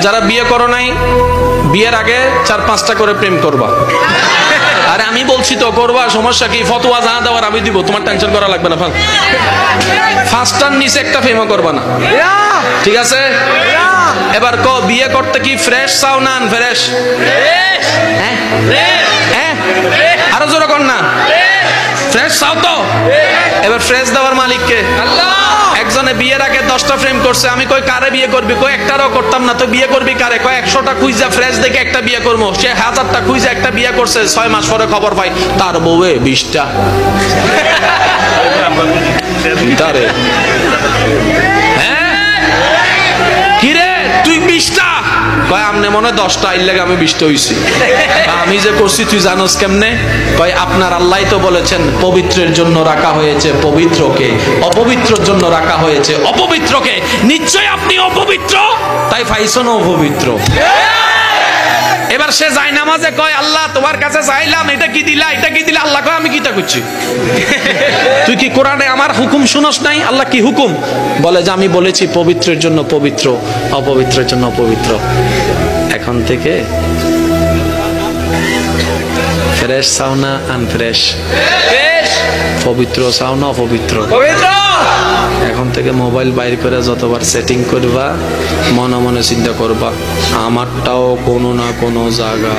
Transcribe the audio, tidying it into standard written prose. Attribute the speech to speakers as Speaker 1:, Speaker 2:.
Speaker 1: যারা বিয়ে করো নাই, বিয়ের আগে 4-5টা করে প্রেম করবা। আরে আমি বলছি তো করবা, সমস্যা কি? ফতোয়া যা দেওয়ার আমি দিব, তোমার টেনশন করা লাগবে না। ফার্স্টার নিচে একটা প্রেমও করবা না, ঠিক আছে? এবার ক, বিয়ে করতে কি ফ্রেশ চাও না আনফ্রেশ? আরো জোরে কর না, ফ্রেশ চাও তো? এবার ফ্রেশ দেওয়ার মালিক কে? আল্লাহ। একজনে বিয়ের আগে 10টা প্রেম করছে, আমি কই কারে বিয়ে করবি? কই একটারও করতাম না। তো বিয়ে করবি কারে? কই 100টা খুঁজা ফ্রেশ দেখে একটা বিয়ে করবো। সে 1000টা খুঁজা একটা বিয়ে করছে, 6 মাস পরে খবর পাই তার বউয়ে 20টা। কিরে তুই 20টা? কয় আমনে মনে 10টা, আইল লাগে আমি 20টা হইছি। আমি যে করছি তুই জানোস কেমনে? কয় আপনার আল্লাহ তো বলেছেন পবিত্রের জন্য রাখা হয়েছে পবিত্রকে, অপবিত্রের জন্য রাখা হয়েছে অপবিত্রকে। নিশ্চয় আপনি অপবিত্র, তাই পাইছেন অপবিত্র। এবার সে যায় নামাজে, কয় আল্লাহ তোমার কাছে চাইলাম, এটা কি দিলা, এটা কি দিলা? আল্লাহ কয় আমি কিতা করছি? তুই কি কোরআনে আমার হুকুম শুনস নাই? আল্লাহ কি হুকুম বলে? যে আমি বলেছি পবিত্রের জন্য পবিত্র, অপবিত্রের জন্য অপবিত্র। এখন থেকে ফ্রেশ চাও না আনফ্রেশ? পবিত্র চাও না অপবিত্র? এখন থেকে মোবাইল বাইর করে যতবার সেটিং করবা, মনে মনে চিন্তা করবা আমারটাও কোনো না কোনো জায়গা